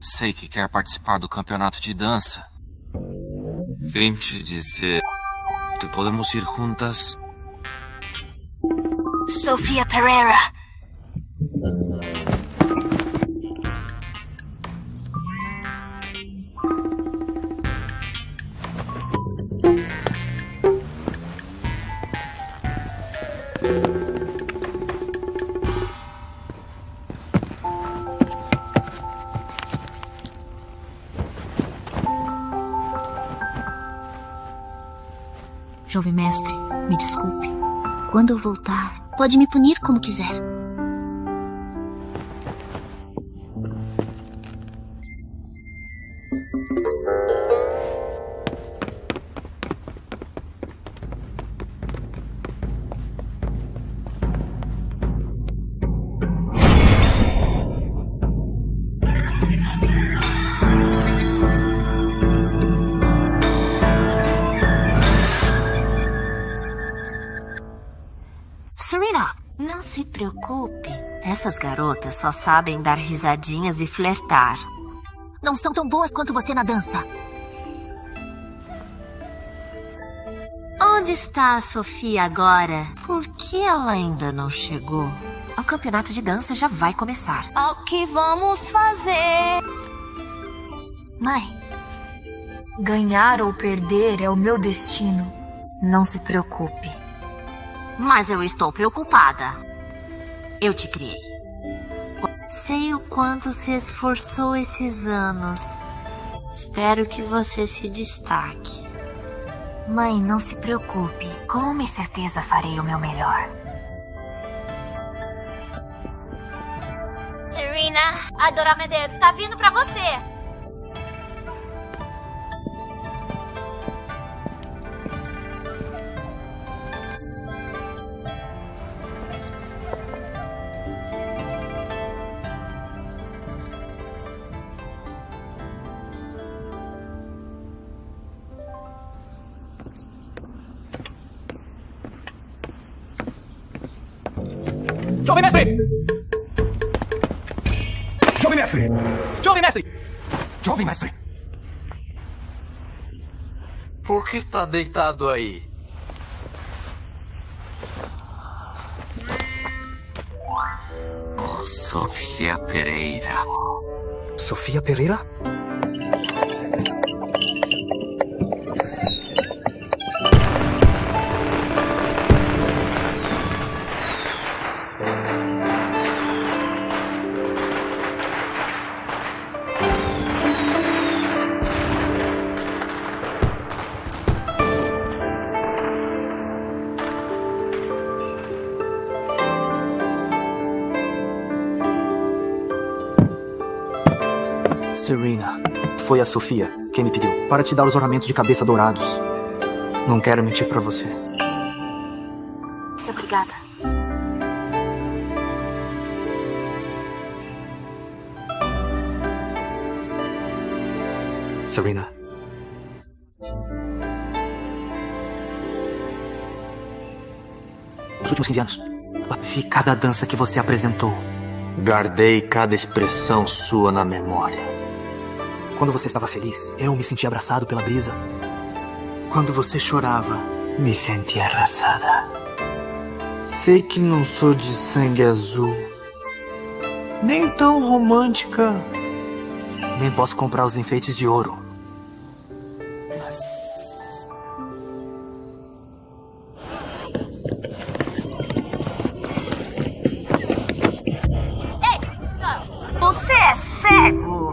Sei que quer participar do campeonato de dança. Vim te dizer que podemos ir juntas. Sofia Pereira. Jovem mestre, me desculpe. Quando eu voltar, pode me punir como quiser. Serena, não se preocupe. Essas garotas só sabem dar risadinhas e flertar. Não são tão boas quanto você na dança. Onde está a Sofia agora? Por que ela ainda não chegou? O campeonato de dança já vai começar. O que vamos fazer? Mãe, ganhar ou perder é o meu destino. Não se preocupe. Mas eu estou preocupada. Eu te criei. Sei o quanto se esforçou esses anos. Espero que você se destaque. Mãe, não se preocupe. Com certeza farei o meu melhor. Serena, a Dora Medeiros está vindo pra você. Jovem mestre! Jovem mestre! Jovem mestre! Jovem mestre! Por que tá deitado aí? Sofia Pereira. Sofia Pereira? Serena, foi a Sofia quem me pediu para te dar os ornamentos de cabeça dourados. Não quero mentir pra você. Obrigada. Serena. Nos últimos 15 anos, vi cada dança que você apresentou. Guardei cada expressão sua na memória. Quando você estava feliz, eu me senti abraçado pela brisa. Quando você chorava, me senti arrasada. Sei que não sou de sangue azul, nem tão romântica. Nem posso comprar os enfeites de ouro. Você é cego!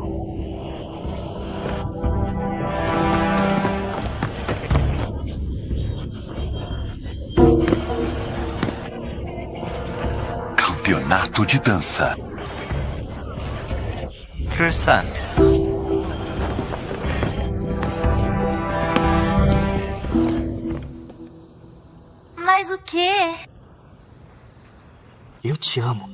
Campeonato de dança. Interessante. Mas o quê? Eu te amo.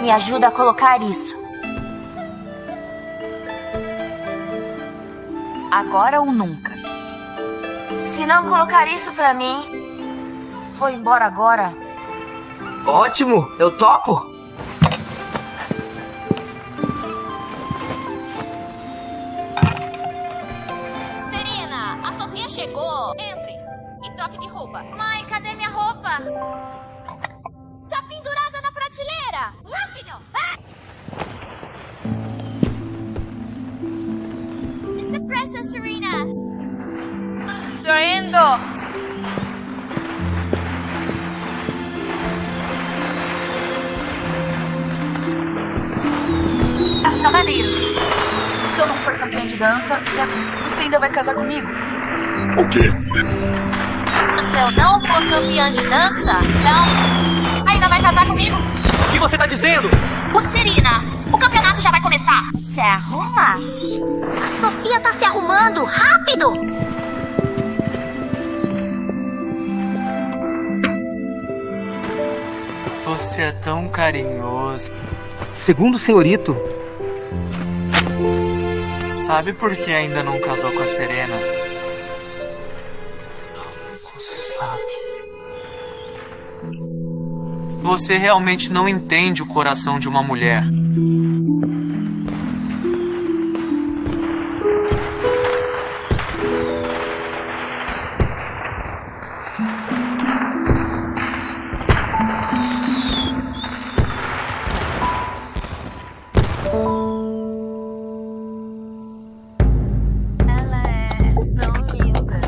Me ajuda a colocar isso. Agora ou nunca. Se não colocar isso pra mim, vou embora agora Ótimo, eu topo. Serena, a Sofia chegou. Entre e troque de roupa. Mãe, cadê minha roupa? Tá pendurada na prateleira. Rápido! Depressa, Serena. Tô indo. Cavaleiro, se eu não for campeã de dança, você ainda vai casar comigo? O quê? Se eu não for campeã de dança, não. Ainda vai casar comigo? O que você tá dizendo? Ô, Serena, o campeonato já vai começar. Se arruma. A Sofia tá se arrumando. Rápido! Você é tão carinhoso. Segundo o senhorito, Sabe por que ainda não casou com a Serena? Você sabe. Você realmente não entende o coração de uma mulher. Ela é tão linda.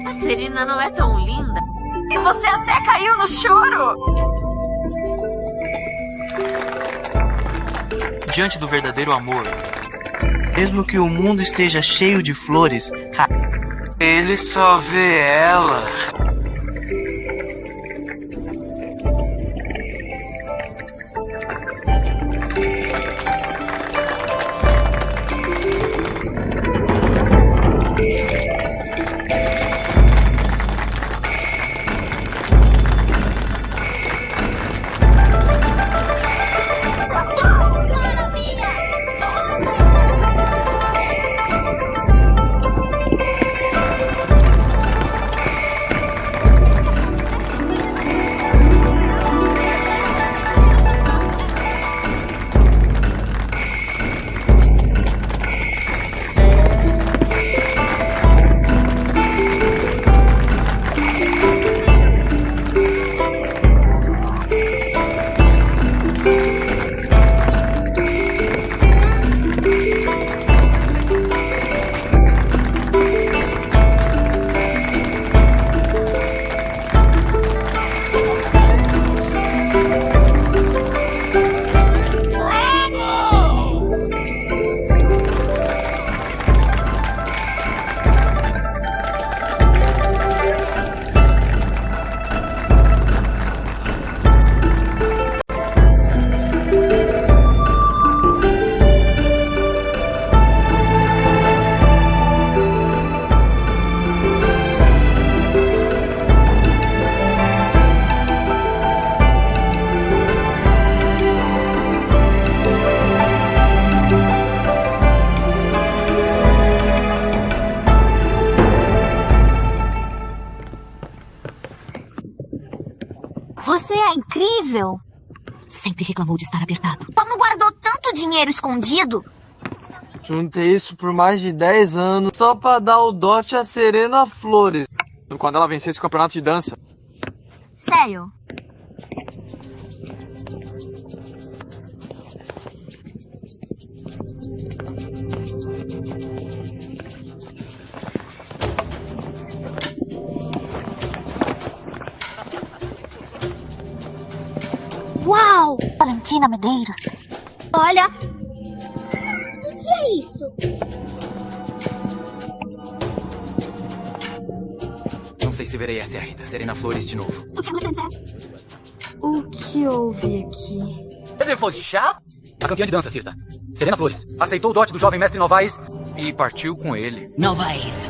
A Serena não é tão linda. E você até caiu no choro! Diante do verdadeiro amor, mesmo que o mundo esteja cheio de flores, ele só vê ela. incrível. Sempre reclamou de estar apertado. Como guardou tanto dinheiro escondido? Juntei isso por mais de 10 anos só pra dar o dote a Serena Flores. Quando ela vencesse o campeonato de dança. Sério? Uau! Valentina Medeiros. Olha! O que é isso? Não sei se verei essa ainda. Serena Flores de novo. O que houve aqui? Você foi chá? A campeã de dança, Cirta. Serena Flores. Aceitou o dote do jovem mestre Novaes e partiu com ele. Novaes.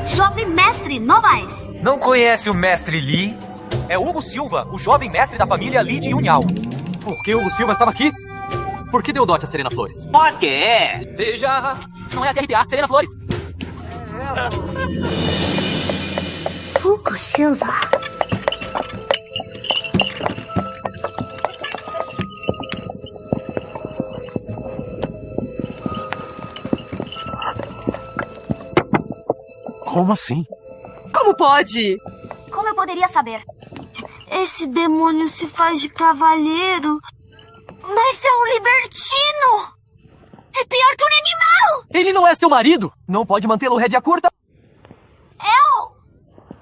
Jovem mestre Novaes. Não conhece o mestre Lee? É Hugo Silva, o jovem mestre da família Lee de Yunhao. Por que o Silva estava aqui? Por que deu o dote a Serena Flores? Porque é. Veja... Não é a CRTA, Serena Flores. Hugo Silva. Como assim? Como pode? Como eu poderia saber? Esse demônio se faz de cavalheiro, mas é um libertino! É pior que um animal! Ele não é seu marido? Não pode mantê-lo rédea curta?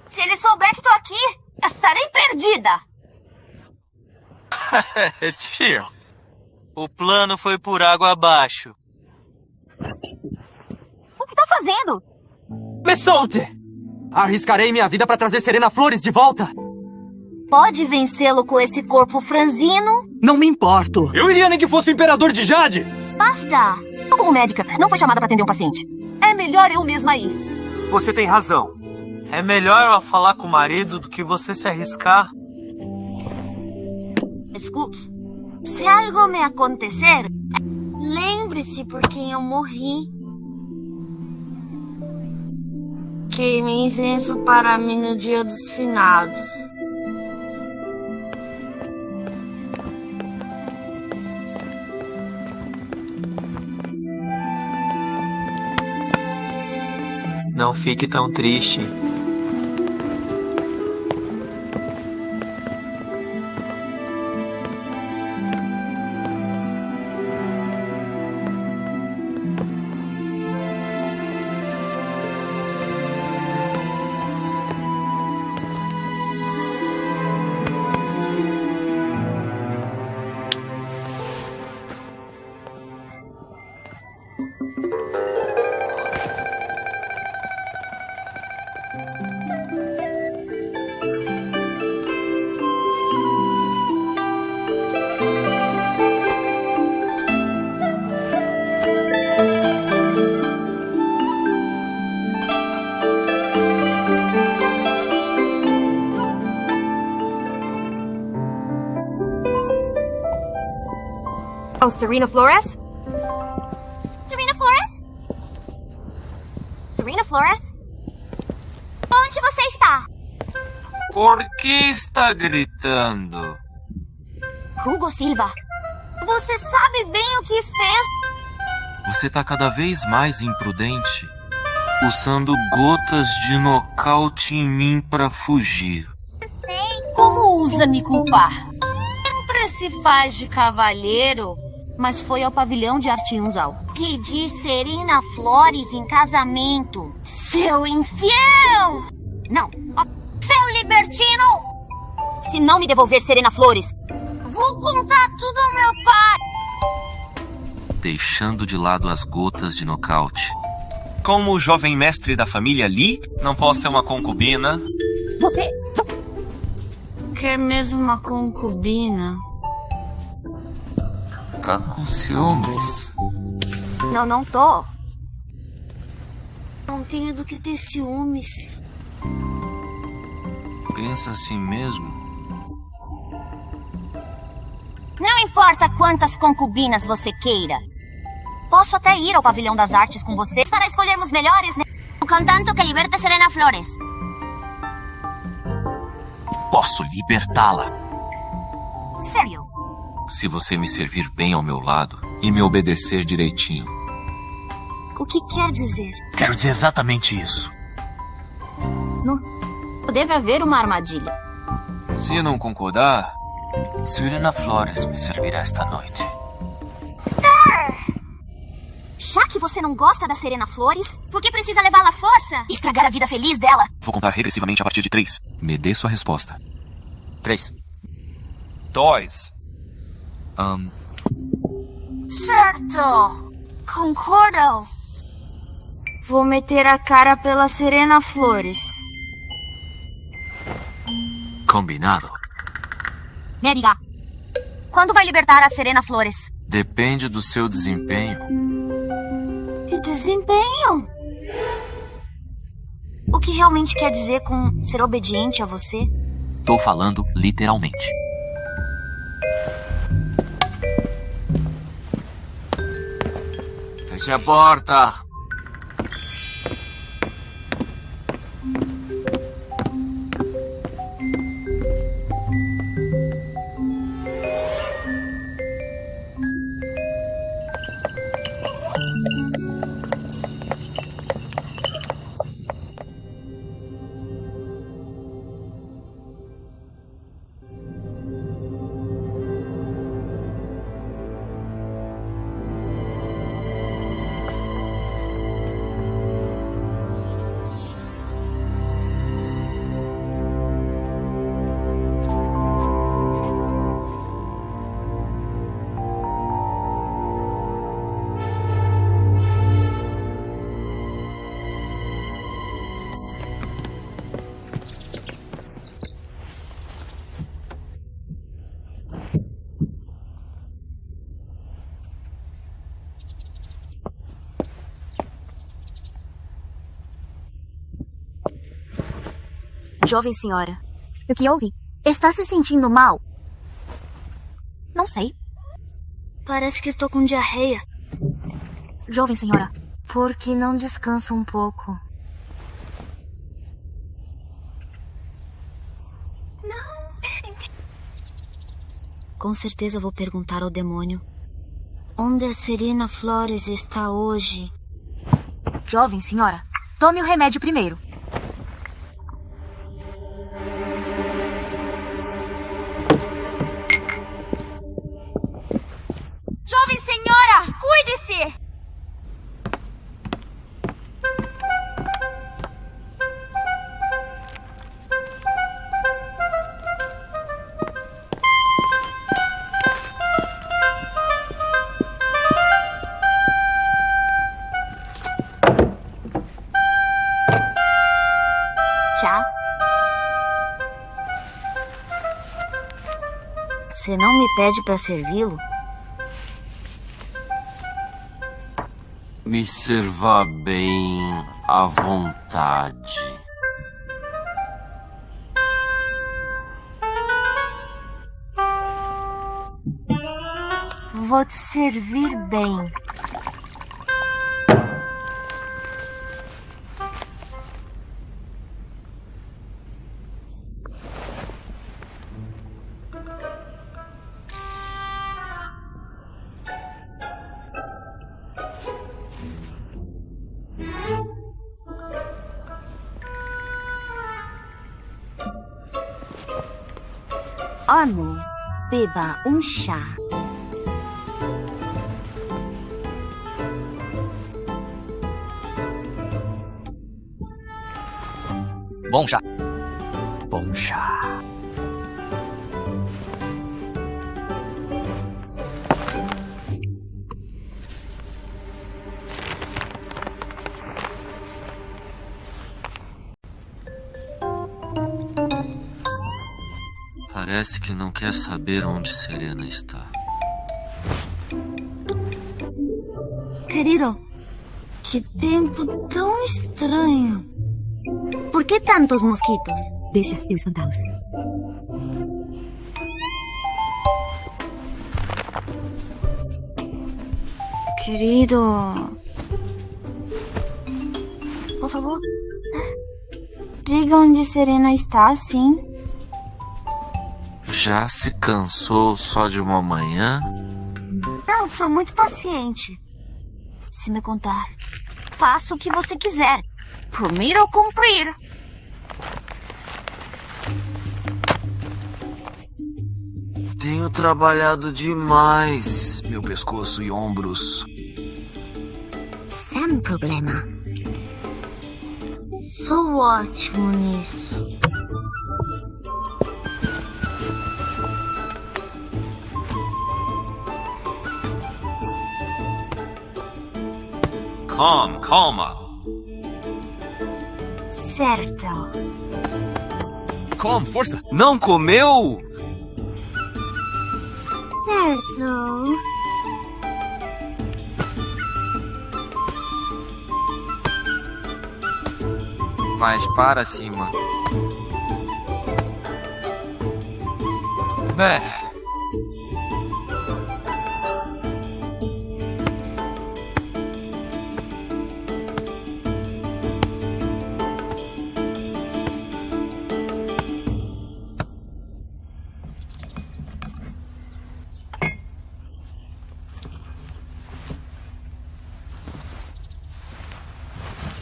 Se ele souber que tô aqui, estarei perdida! Tio, o plano foi por água abaixo. O que tá fazendo? Me solte! Arriscarei minha vida para trazer Serena Flores de volta. Pode vencê-lo com esse corpo franzino? Não me importo. Eu iria nem que fosse o imperador de Jade. Basta! Como médica, não foi chamada para atender um paciente. É melhor eu mesma ir. Você tem razão. É melhor ela falar com o marido do que você se arriscar. Escute, se algo me acontecer, lembre-se por quem eu morri. Queime incenso para mim no dia dos finados. Não fique tão triste. Oh, Serena Flores? Serena Flores? Serena Flores? Onde você está? Por que está gritando? Hugo Silva. Você sabe bem o que fez. Você tá cada vez mais imprudente, usando gotas de nocaute em mim pra fugir. Como ousa me culpar? Sempre se faz de cavalheiro, mas foi ao pavilhão de Artiunzal. Pedi Serena Flores em casamento. Seu infiel! Não, seu libertino! Se não me devolver Serena Flores, vou contar tudo ao meu pai! Deixando de lado as gotas de nocaute. Como o jovem mestre da família Lee, não posso ter uma concubina. Você... Quer mesmo uma concubina? Tá com ciúmes. Não, não tô. Não tenho do que ter ciúmes. Pensa assim mesmo? Não importa quantas concubinas você queira. Posso até ir ao pavilhão das artes com você para escolhermos melhores, né? Contanto que liberte Serena Flores. Posso libertá-la. Sério? Se você me servir bem ao meu lado e me obedecer direitinho. O que quer dizer? Quero dizer exatamente isso. Deve haver uma armadilha. Se não concordar, Serena Flores me servirá esta noite. Já que você não gosta da Serena Flores, por que precisa levá-la à força? Estragar a vida feliz dela? Vou contar regressivamente a partir de 3. Me dê sua resposta. 3. 2. Certo! Concordo! Vou meter a cara pela Serena Flores. Combinado. Me diga, quando vai libertar a Serena Flores? Depende do seu desempenho. Que desempenho! O que realmente quer dizer com ser obediente a você? Tô falando literalmente. Feche a porta. Jovem senhora, o que houve? Está se sentindo mal? Não sei. Parece que estou com diarreia. Jovem senhora, por que não descansa um pouco? Com certeza vou perguntar ao demônio. Onde a Serena Flores está hoje? Jovem senhora, tome o remédio primeiro. Jovem senhora, cuide-se! Chá? Você não me pede para servi-lo? Me serva bem à vontade. Vou te servir bem. Amor, beba um chá. Bom chá. Bom chá. Parece que não quer saber onde Serena está. Querido, que tempo tão estranho. Por que tantos mosquitos? Deixa eu espantá-los. Querido, por favor, diga onde Serena está, sim. Já se cansou só de uma manhã? Não, sou muito paciente. Se me contar, faço o que você quiser. Promiro ou cumprir. Tenho trabalhado demais. Meu pescoço e ombros. Sem problema. Sou ótimo nisso. Calma. Certo. Força. Não comeu? Certo. Mais para cima.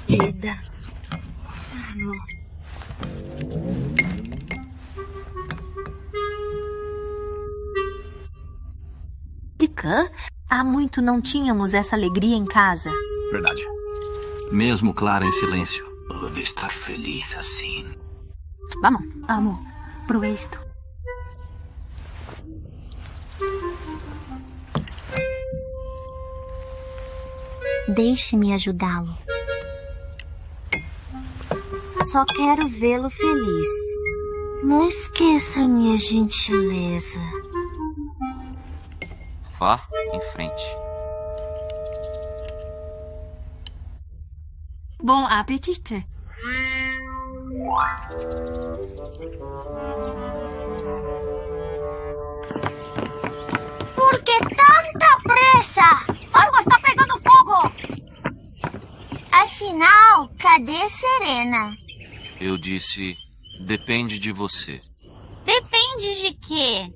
Vida. Há muito não tínhamos essa alegria em casa. Verdade. Mesmo Clara em silêncio. Deve estar feliz assim. Vamos, amor, pro esto. Deixe-me ajudá-lo. Só quero vê-lo feliz. Não esqueça minha gentileza. Vá em frente. Bom apetite. Por que tanta pressa? Algo está pegando fogo! Afinal, cadê Serena? Eu disse, depende de você. Depende de quê?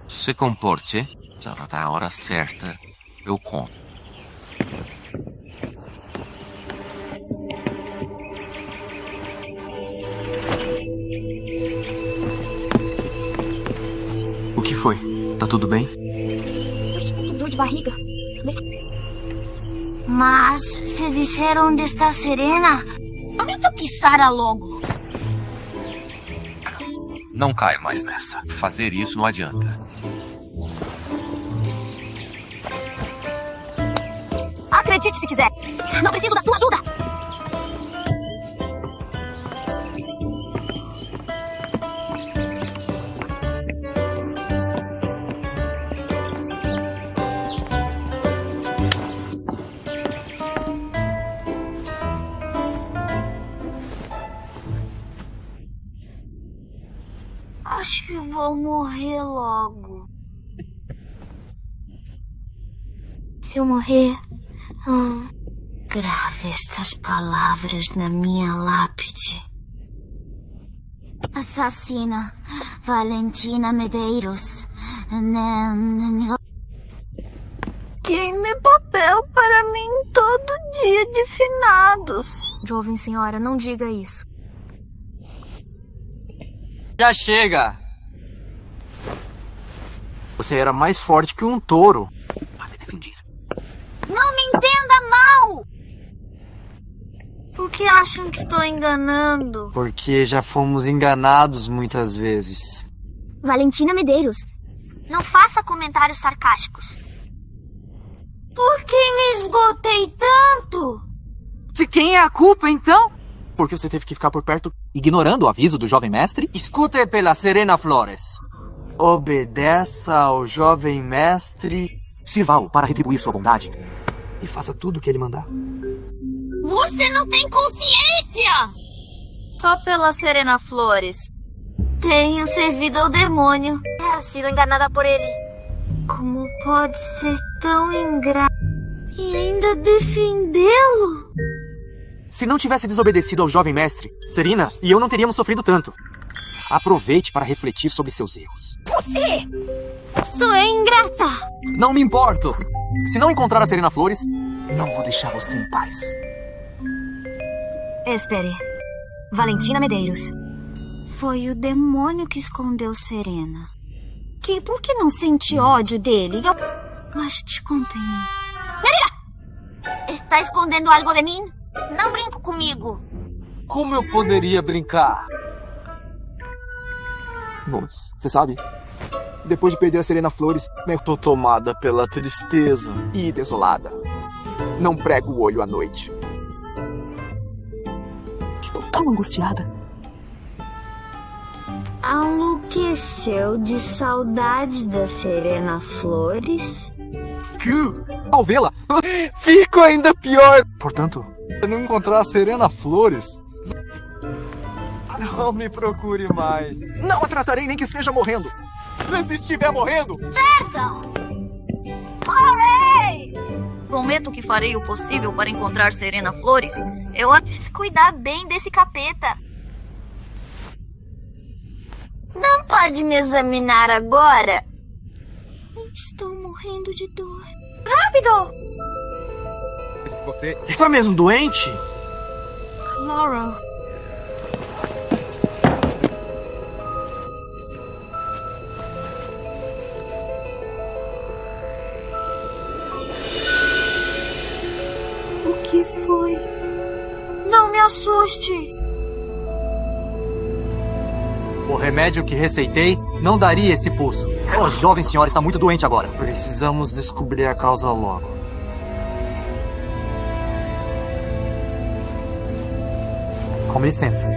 Se comporte. Na hora certa, eu conto. O que foi? Tá tudo bem? Dor de barriga. Mas se disser onde está Serena, aumenta que Sara logo. Não caia mais nessa. Fazer isso não adianta. Acredite se quiser. Não preciso da sua ajuda. Acho que vou morrer logo. Se eu morrer, grave estas palavras na minha lápide. Assassina Valentina Medeiros. Queime papel para mim todo dia de finados. Jovem senhora, não diga isso. Já chega! Você era mais forte que um touro. Me defendi. Não me entenda mal! Por que acham que estou enganando? Porque já fomos enganados muitas vezes. Valentina Medeiros. Não faça comentários sarcásticos. Por que me esgotei tanto? De quem é a culpa, então? Porque você teve que ficar por perto, ignorando o aviso do jovem mestre? Escute pela Serena Flores. Obedeça ao jovem mestre. Sirva-o para retribuir sua bondade. E faça tudo o que ele mandar. Você não tem consciência! Só pela Serena Flores. Tenho servido ao demônio. Sido enganada por ele. Como pode ser tão ingrato e ainda defendê-lo? Se não tivesse desobedecido ao jovem mestre, Serena e eu não teríamos sofrido tanto. Aproveite para refletir sobre seus erros. Você! Sou ingrata! Não me importo! Se não encontrar a Serena Flores, não vou deixar você em paz. Espere. Valentina Medeiros. Foi o demônio que escondeu Serena. Por que não senti ódio dele? Mas te contei. Maria! Está escondendo algo de mim? Não brinco comigo. Como eu poderia brincar? Moço, você sabe? Depois de perder a Serena Flores, eu tô tomada pela tristeza e desolada. Não prego o olho à noite. Estou tão angustiada. Enlouqueceu de saudade da Serena Flores? Ao vê-la, fico ainda pior. Portanto, se não encontrar a Serena Flores, não me procure mais. Não a tratarei nem que esteja morrendo. Se estiver morrendo... Certo! Parei! Prometo que farei o possível para encontrar Serena Flores. Eu preciso cuidar bem desse capeta. Não pode me examinar agora? Estou morrendo de dor. Rápido! Você está mesmo doente? Laurel. O que foi? Não me assuste. O remédio que receitei não daria esse pulso. A jovem senhora está muito doente agora. Precisamos descobrir a causa logo. Com licença.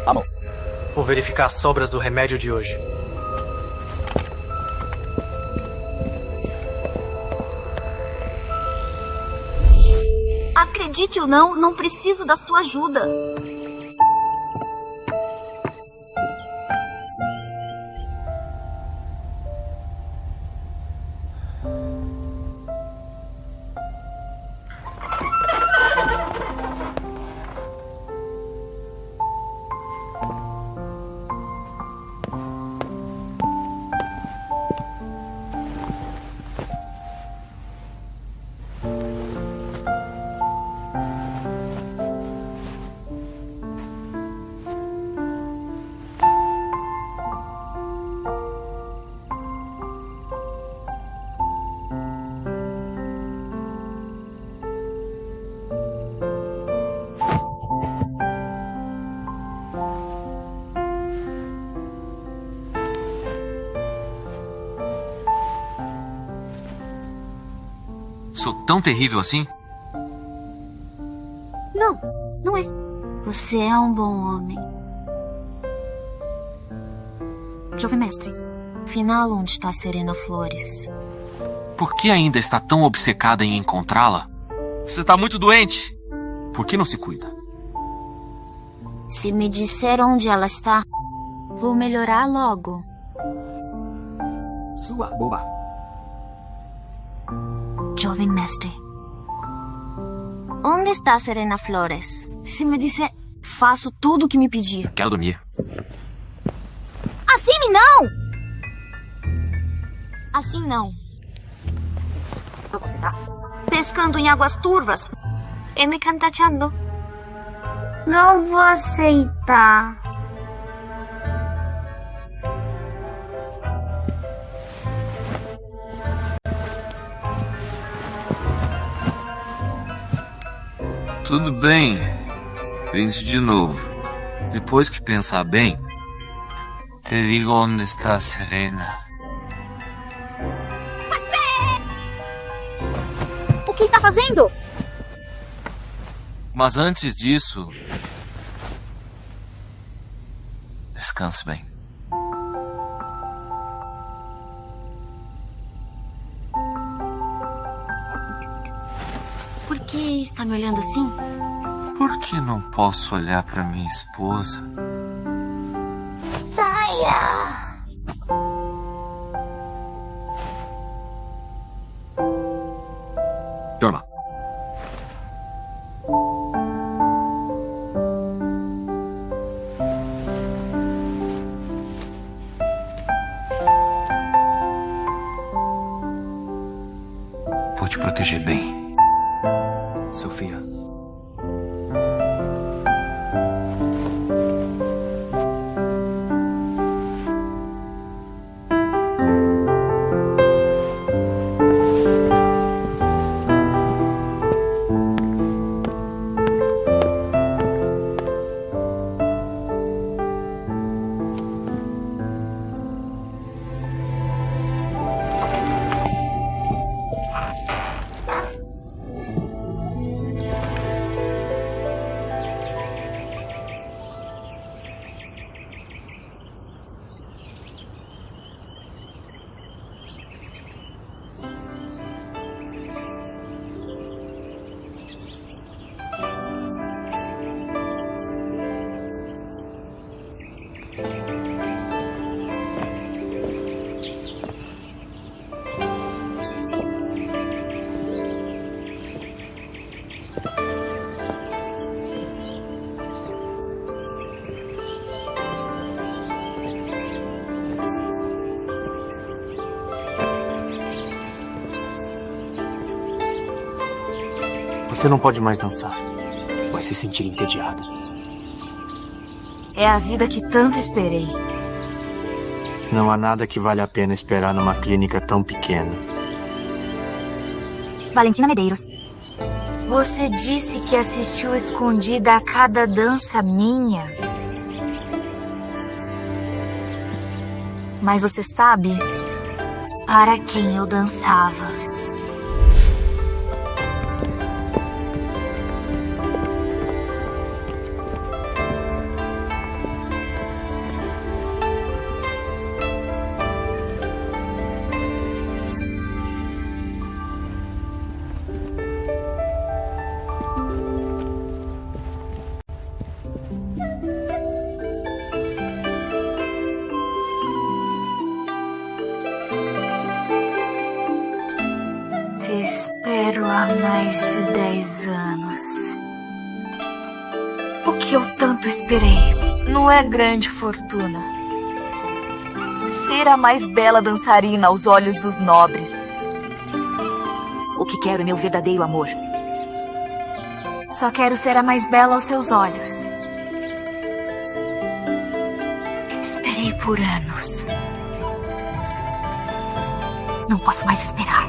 Tá bom. Vou verificar as sobras do remédio de hoje. Acredite ou não, não preciso da sua ajuda. Sou tão terrível assim? Não, não é. Você é um bom homem. Jovem mestre, afinal, onde está Serena Flores? Por que ainda está tão obcecada em encontrá-la? Você está muito doente. Por que não se cuida? Se me disser onde ela está, vou melhorar logo. Sua boba. Jovem mestre, onde está Serena Flores? Se me disser, faço tudo o que me pedir. Quero dormir. Assim não! Assim não. Você tá pescando em águas turvas e me cantateando. Não vou aceitar. Tudo bem. Pense de novo. Depois que pensar bem, te digo onde está Serena. O que está fazendo? Mas antes disso, descanse bem. Por que está me olhando assim? Por que não posso olhar para minha esposa? Saia! te proteger bem. Sofia. Você não pode mais dançar. Vai se sentir entediada. É a vida que tanto esperei. Não há nada que vale a pena esperar numa clínica tão pequena. Valentina Medeiros. Você disse que assistiu escondida a cada dança minha. Mas você sabe para quem eu dançava. Te espero há mais de 10 anos. O que eu tanto esperei não é grande fortuna. Ser a mais bela dançarina aos olhos dos nobres. O que quero é meu verdadeiro amor. Só quero ser a mais bela aos seus olhos. Esperei por anos. Não posso mais esperar.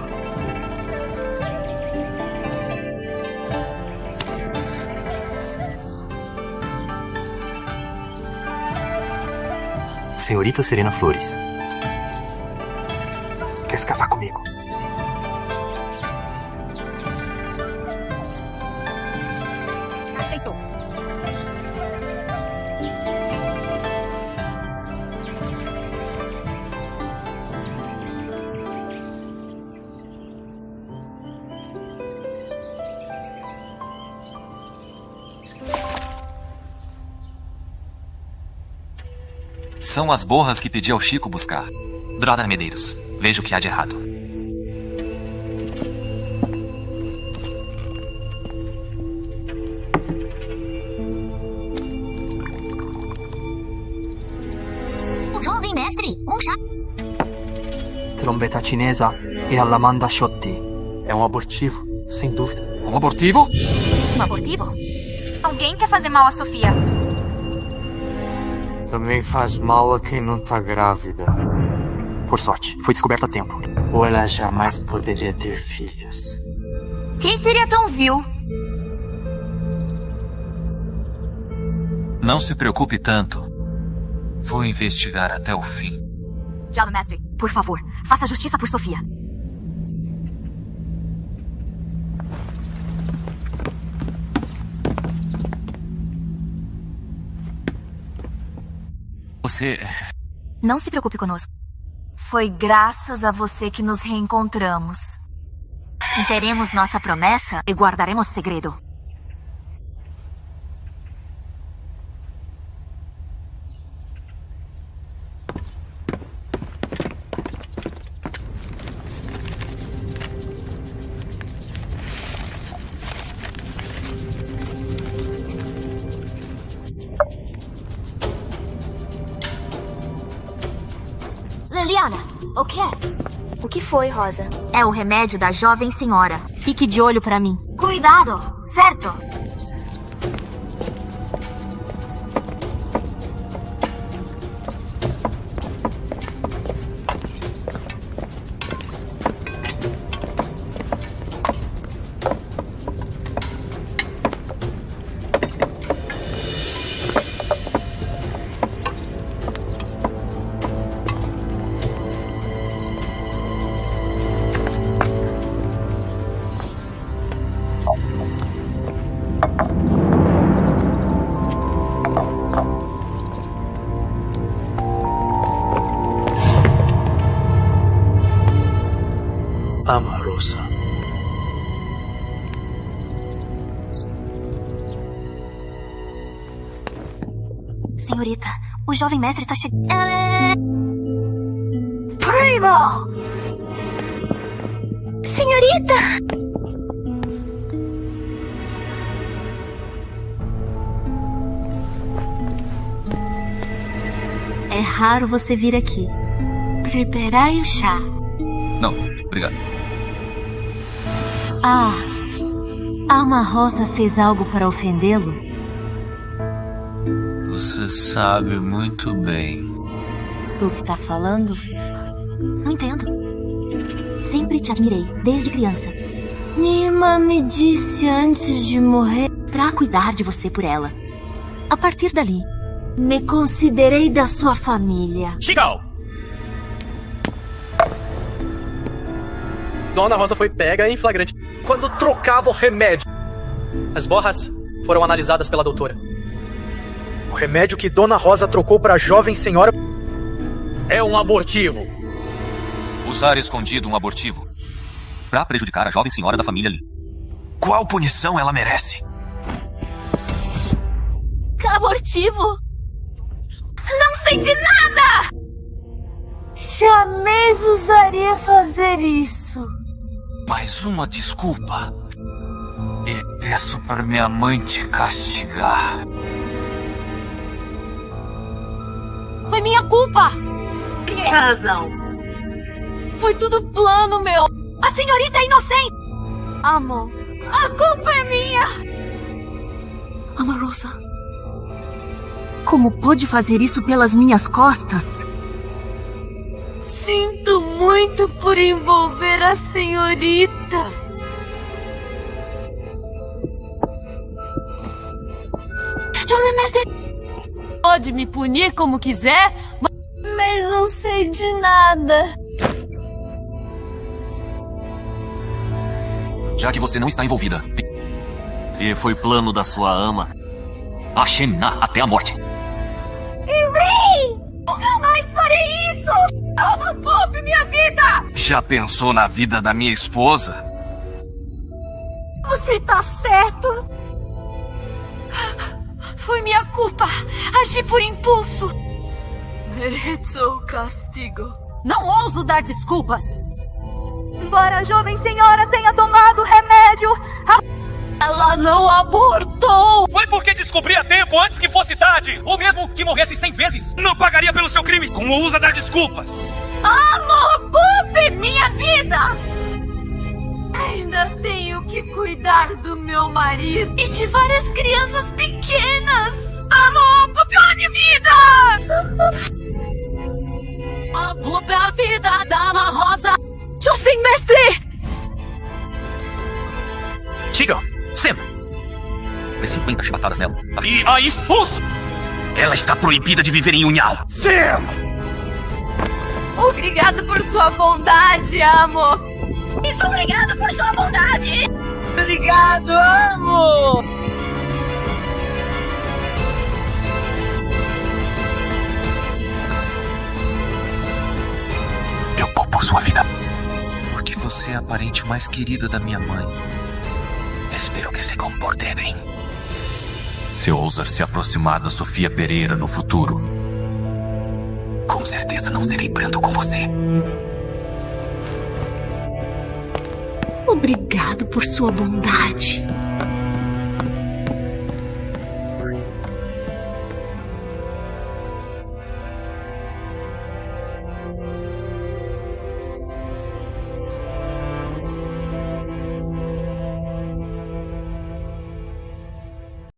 Senhorita Serena Flores. Quer se casar comigo? Aceitou. São as borras que pedi ao Chico buscar. Brother Medeiros, veja o que há de errado. O jovem mestre, um chá. Trombeta chinesa e a lamanda shotti. É um abortivo, sem dúvida. Um abortivo? Um abortivo? Alguém quer fazer mal a Sofia? Também faz mal a quem não tá grávida. Por sorte, foi descoberto a tempo. Ou ela jamais poderia ter filhos. Quem seria tão vil? Não se preocupe tanto. Vou investigar até o fim. Jovem mestre, por favor, faça justiça por Sofia. Você... Não se preocupe conosco. Foi graças a você que nos reencontramos. Teremos nossa promessa e guardaremos segredo. Liliana, o que é? O que foi, Rosa? É o remédio da jovem senhora. Fique de olho pra mim. Cuidado, certo? Amarosa. Senhorita, o jovem mestre está chegando. Primo! Senhorita! É raro você vir aqui. Preparai o chá. Não, obrigado. Ah, Alma Rosa fez algo para ofendê-lo? Você sabe muito bem. Tu que tá falando? Não entendo. Sempre te admirei, desde criança. Nima me disse antes de morrer pra cuidar de você por ela. A partir dali, me considerei da sua família. Chigal! Dona Rosa foi pega em flagrante quando trocava o remédio. As borras foram analisadas pela doutora. O remédio que Dona Rosa trocou para a jovem senhora é um abortivo. Usar escondido um abortivo pra prejudicar a jovem senhora da família Lee. Qual punição ela merece? Abortivo? Não sei de nada! Jamais usaria fazer isso. Mais uma desculpa. E peço para minha mãe te castigar. Foi minha culpa! Tem razão. Foi tudo plano, meu! A senhorita é inocente! Amor, a culpa é minha! Amarosa, como pôde fazer isso pelas minhas costas? Sinto muito por envolver a senhorita. Jovem mestre, pode me punir como quiser, mas não sei de nada. Já que você não está envolvida. E foi plano da sua ama. A Shemna até a morte. Nunca mais farei isso! Não poupe minha vida! Já pensou na vida da minha esposa? Você tá certo. Foi minha culpa. Agi por impulso. Mereço o castigo. Não ouso dar desculpas. Embora a jovem senhora tenha tomado remédio, ela não abortou. Foi porque descobri a tempo antes que fosse tarde, ou mesmo que morresse 100 vezes. Não pagaria pelo seu crime. Como ousa dar desculpas? Amor, poupe minha vida! Ainda tenho que cuidar do meu marido e de várias crianças pequenas. Amor, poupe a minha vida! Poupe a vida da Alma Rosa! Jovem mestre! Chigal, Sam! Dê 50 chibatadas nela. E a expulso! Ela está proibida de viver em Unhal. Sam! Obrigado por sua bondade, amor! Isso, obrigado por sua bondade! Obrigado, amor! Eu poupo sua vida. Porque você é a parente mais querida da minha mãe. Espero que se comporte bem. Se ousar se aproximar da Sofia Pereira no futuro, com certeza não serei brando com você. Obrigado por sua bondade.